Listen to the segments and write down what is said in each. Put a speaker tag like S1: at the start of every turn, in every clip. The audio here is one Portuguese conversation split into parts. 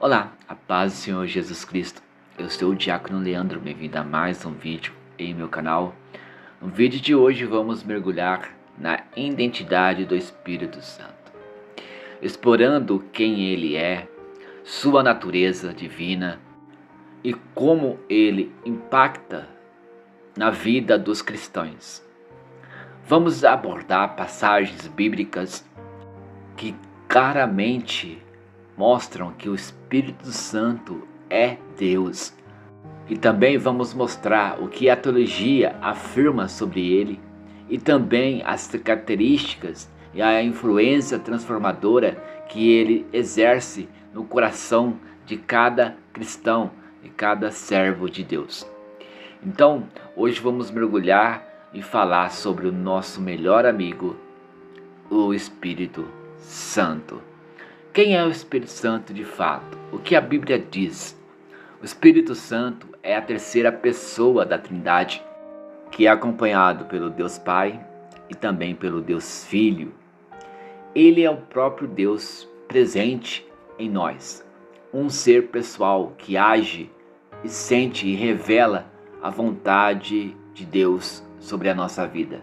S1: Olá, a paz do Senhor Jesus Cristo. Eu sou o Diácono Leandro, bem-vindo a mais um vídeo em meu canal. No vídeo de hoje vamos mergulhar na identidade do Espírito Santo, explorando quem ele é, sua natureza divina e como ele impacta na vida dos cristãos. Vamos abordar passagens bíblicas que claramente mostram que o Espírito Santo é Deus. E também vamos mostrar o que a teologia afirma sobre ele e também as características e a influência transformadora que ele exerce no coração de cada cristão e cada servo de Deus. Então, hoje vamos mergulhar e falar sobre o nosso melhor amigo, o Espírito Santo. Quem é o Espírito Santo de fato? O que a Bíblia diz? O Espírito Santo é a terceira pessoa da Trindade, que é acompanhado pelo Deus Pai e também pelo Deus Filho. Ele é o próprio Deus presente em nós, um ser pessoal que age e sente e revela a vontade de Deus sobre a nossa vida.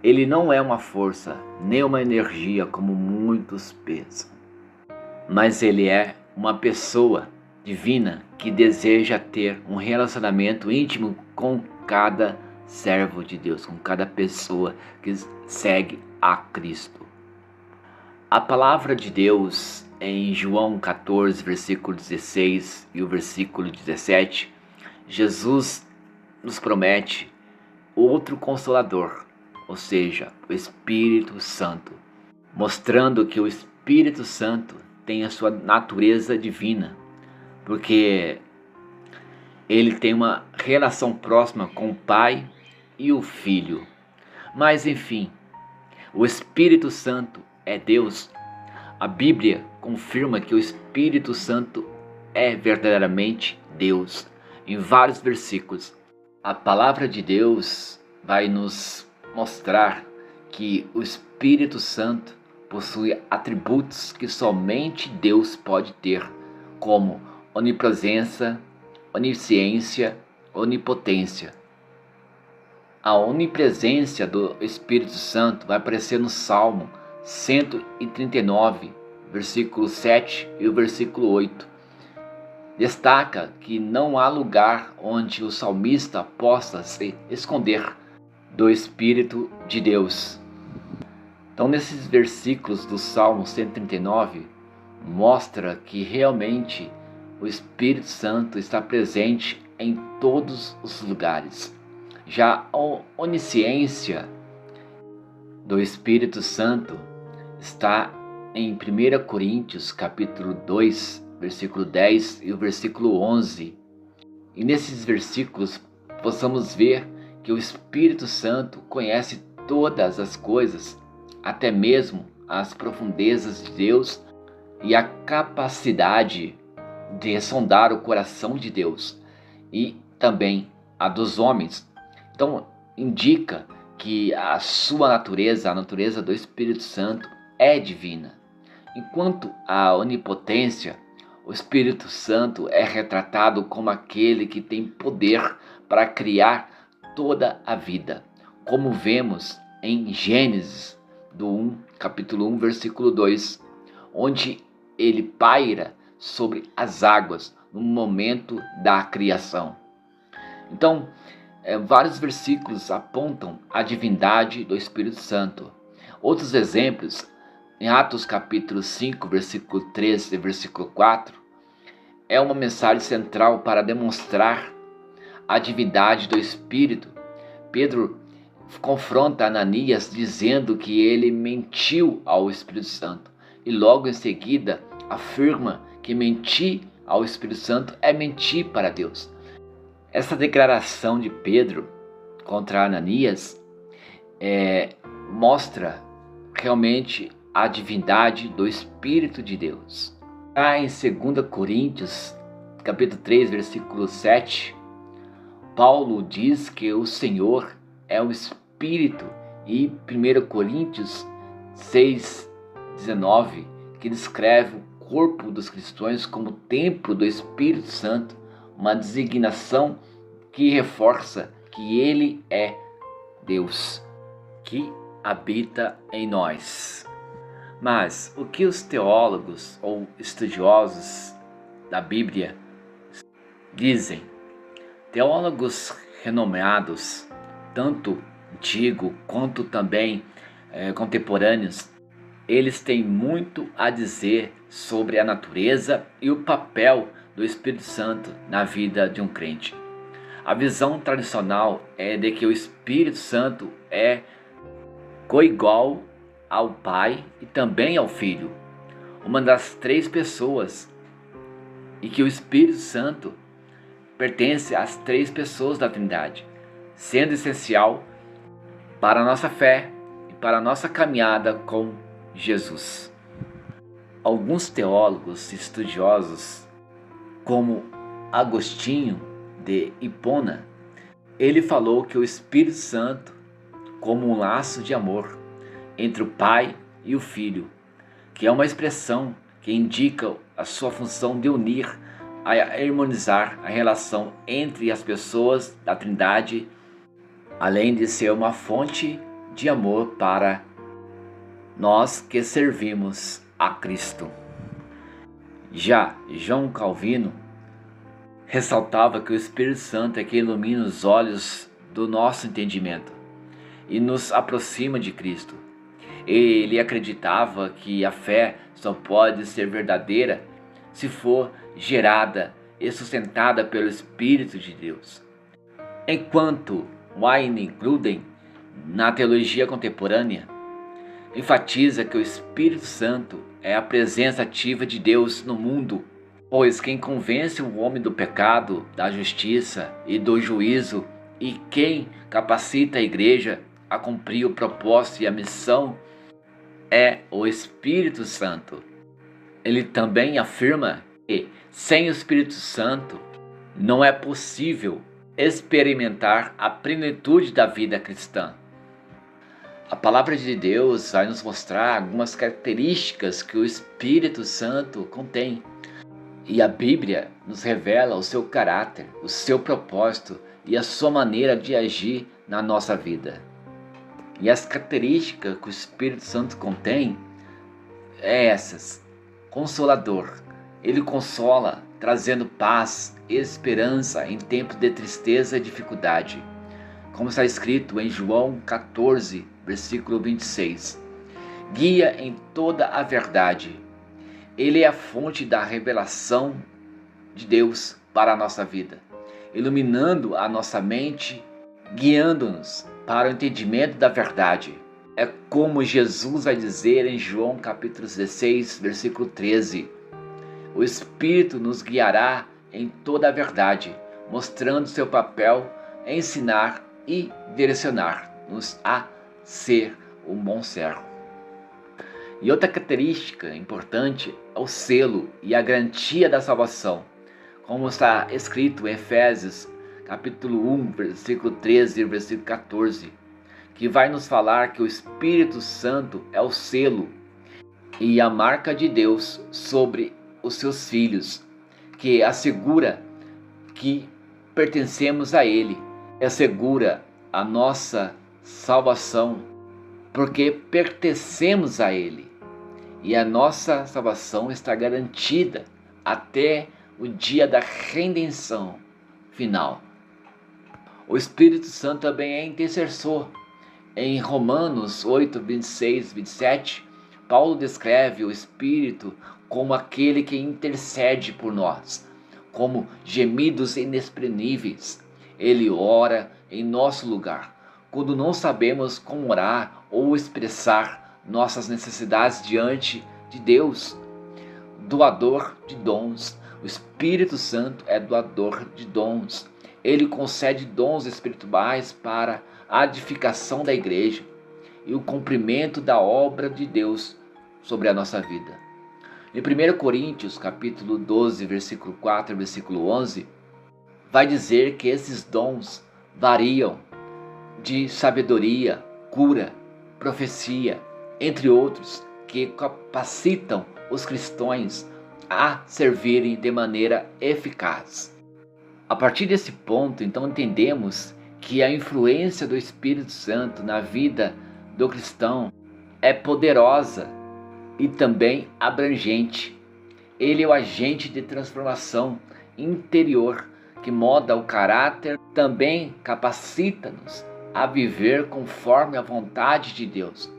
S1: Ele não é uma força, nem uma energia como muitos pensam, mas ele é uma pessoa divina que deseja ter um relacionamento íntimo com cada servo de Deus, com cada pessoa que segue a Cristo. A palavra de Deus em João 14, versículo 16 e o versículo 17, Jesus nos promete outro Consolador, ou seja, o Espírito Santo, mostrando que o Espírito Santo tem a sua natureza divina, porque ele tem uma relação próxima com o Pai e o Filho. Mas enfim, o Espírito Santo é Deus. A Bíblia confirma que o Espírito Santo é verdadeiramente Deus. Em vários versículos, a palavra de Deus vai nos mostrar que o Espírito Santo possui atributos que somente Deus pode ter, como onipresença, onisciência, onipotência. A onipresença do Espírito Santo vai aparecer no Salmo 139, versículo 7 e o versículo 8. Destaca que não há lugar onde o salmista possa se esconder do Espírito de Deus. Então, nesses versículos do Salmo 139, mostra que realmente o Espírito Santo está presente em todos os lugares. Já a onisciência do Espírito Santo está em 1 Coríntios, capítulo 2, versículo 10 e o versículo 11. E nesses versículos possamos ver que o Espírito Santo conhece todas as coisas, até mesmo as profundezas de Deus e a capacidade de sondar o coração de Deus e também a dos homens. Então, indica que a sua natureza, a natureza do Espírito Santo, é divina. Enquanto a onipotência, o Espírito Santo é retratado como aquele que tem poder para criar toda a vida, como vemos em Gênesis capítulo 1, versículo 2, onde ele paira sobre as águas no momento da criação. Então, vários versículos apontam a divindade do Espírito Santo. Outros exemplos, em Atos capítulo 5, versículo 13 e versículo 4, é uma mensagem central para demonstrar a divindade do Espírito. Pedro confronta Ananias dizendo que ele mentiu ao Espírito Santo e logo em seguida afirma que mentir ao Espírito Santo é mentir para Deus. Essa declaração de Pedro contra Ananias mostra realmente a divindade do Espírito de Deus. Em 2 Coríntios, capítulo 3, versículo 7, Paulo diz que o Senhor é o Espírito, e 1 Coríntios 6, 19, que descreve o corpo dos cristãos como templo do Espírito Santo, uma designação que reforça que Ele é Deus, que habita em nós. Mas o que os teólogos ou estudiosos da Bíblia dizem? Teólogos renomados, tanto antigo quanto também contemporâneos, eles têm muito a dizer sobre a natureza e o papel do Espírito Santo na vida de um crente. A visão tradicional é de que o Espírito Santo é coigual ao Pai e também ao Filho, uma das três pessoas, e que o Espírito Santo pertence às três pessoas da Trindade, sendo essencial para a nossa fé e para a nossa caminhada com Jesus. Alguns teólogos estudiosos, como Agostinho de Hipona, ele falou que o Espírito Santo como um laço de amor entre o Pai e o Filho, que é uma expressão que indica a sua função de unir, a harmonizar a relação entre as pessoas da Trindade, além de ser uma fonte de amor para nós que servimos a Cristo. Já João Calvino ressaltava que o Espírito Santo é que ilumina os olhos do nosso entendimento e nos aproxima de Cristo. Ele acreditava que a fé só pode ser verdadeira se for gerada e sustentada pelo Espírito de Deus. Enquanto Wayne Grudem, na teologia contemporânea, enfatiza que o Espírito Santo é a presença ativa de Deus no mundo, pois quem convence o homem do pecado, da justiça e do juízo, e quem capacita a igreja a cumprir o propósito e a missão é o Espírito Santo. Ele também afirma que sem o Espírito Santo não é possível experimentar a plenitude da vida cristã. A palavra de Deus vai nos mostrar algumas características que o Espírito Santo contém. E a Bíblia nos revela o seu caráter, o seu propósito e a sua maneira de agir na nossa vida. E as características que o Espírito Santo contém é essas: consolador. Ele consola, trazendo paz e esperança em tempos de tristeza e dificuldade. Como está escrito em João 14, versículo 26. Guia em toda a verdade. Ele é a fonte da revelação de Deus para a nossa vida, iluminando a nossa mente, guiando-nos para o entendimento da verdade. É como Jesus vai dizer em João capítulo 16, versículo 13. O Espírito nos guiará em toda a verdade, mostrando seu papel em ensinar e direcionar-nos a ser um bom servo. E outra característica importante é o selo e a garantia da salvação, como está escrito em Efésios capítulo 1, versículo 13 e versículo 14, que vai nos falar que o Espírito Santo é o selo e a marca de Deus sobre os seus filhos, que assegura que pertencemos a Ele, assegura a nossa salvação, porque pertencemos a Ele. E a nossa salvação está garantida até o dia da redenção final. O Espírito Santo também é intercessor. Em Romanos 8, 26, 27, Paulo descreve o Espírito como aquele que intercede por nós, como gemidos inexprimíveis. Ele ora em nosso lugar, quando não sabemos como orar ou expressar nossas necessidades diante de Deus. Doador de dons. O Espírito Santo é doador de dons. Ele concede dons espirituais para a edificação da igreja e o cumprimento da obra de Deus sobre a nossa vida. Em 1 Coríntios, capítulo 12, versículo 4 e versículo 11, vai dizer que esses dons variam de sabedoria, cura, profecia, entre outros, que capacitam os cristãos a servirem de maneira eficaz. A partir desse ponto, então, entendemos que a influência do Espírito Santo na vida do cristão é poderosa e também abrangente. Ele é o agente de transformação interior que molda o caráter, também capacita-nos a viver conforme a vontade de Deus,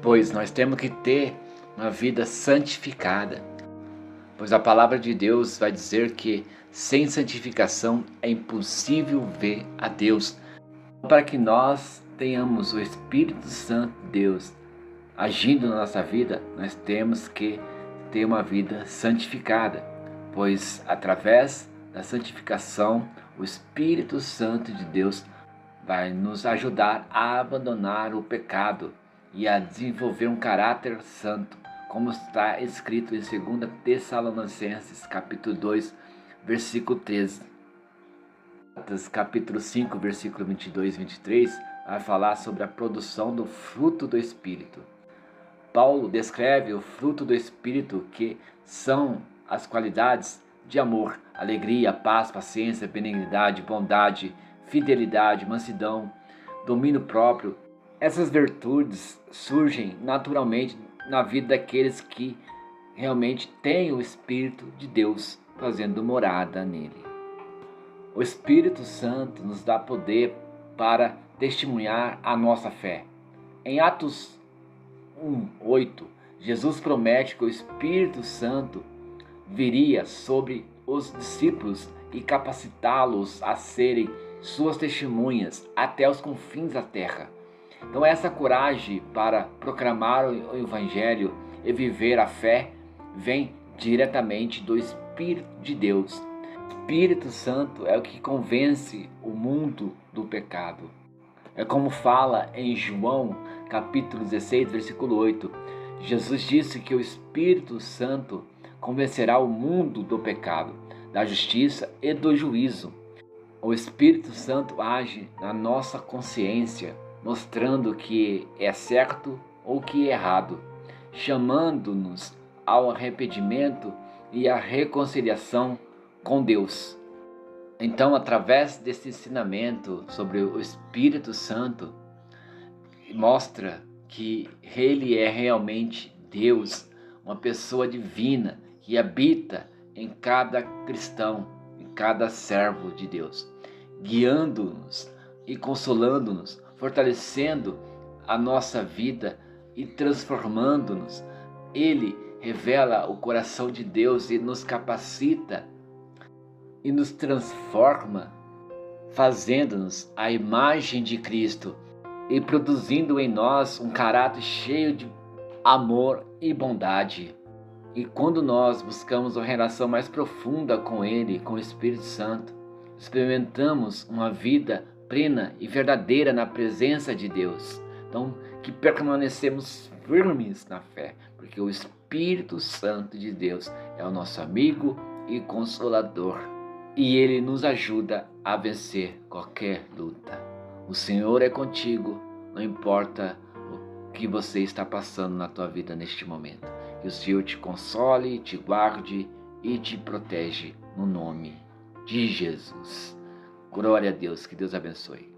S1: pois nós temos que ter uma vida santificada, pois a palavra de Deus vai dizer que sem santificação é impossível ver a Deus. Para que nós tenhamos o Espírito Santo de Deus agindo na nossa vida, nós temos que ter uma vida santificada, pois através da santificação o Espírito Santo de Deus vai nos ajudar a abandonar o pecado e a desenvolver um caráter santo, como está escrito em 2 Tessalonicenses, capítulo 2, versículo 13. Capítulo 5, versículo 22 e 23, vai falar sobre a produção do fruto do Espírito. Paulo descreve o fruto do Espírito, que são as qualidades de amor, alegria, paz, paciência, benignidade, bondade, fidelidade, mansidão, domínio próprio. Essas virtudes surgem naturalmente na vida daqueles que realmente têm o Espírito de Deus fazendo morada nele. O Espírito Santo nos dá poder para testemunhar a nossa fé. Em Atos 1:8, Jesus promete que o Espírito Santo viria sobre os discípulos e capacitá-los a serem suas testemunhas até os confins da terra. Então essa coragem para proclamar o Evangelho e viver a fé vem diretamente do Espírito de Deus. O Espírito Santo é o que convence o mundo do pecado. É como fala em João capítulo 16, versículo 8. Jesus disse que o Espírito Santo convencerá o mundo do pecado, da justiça e do juízo. O Espírito Santo age na nossa consciência, mostrando que é certo ou que é errado, chamando-nos ao arrependimento e à reconciliação com Deus. Então, através desse ensinamento sobre o Espírito Santo, mostra que ele é realmente Deus, uma pessoa divina que habita em cada cristão, em cada servo de Deus, guiando-nos e consolando-nos, fortalecendo a nossa vida e transformando-nos. Ele revela o coração de Deus e nos capacita e nos transforma, fazendo-nos a imagem de Cristo e produzindo em nós um caráter cheio de amor e bondade. E quando nós buscamos uma relação mais profunda com Ele, com o Espírito Santo, experimentamos uma vida plena e verdadeira na presença de Deus. Então, que permanecemos firmes na fé, porque o Espírito Santo de Deus é o nosso amigo e consolador. E Ele nos ajuda a vencer qualquer luta. O Senhor é contigo, não importa o que você está passando na tua vida neste momento. Que o Senhor te console, te guarde e te protege no nome de Jesus. Glória a Deus, que Deus abençoe.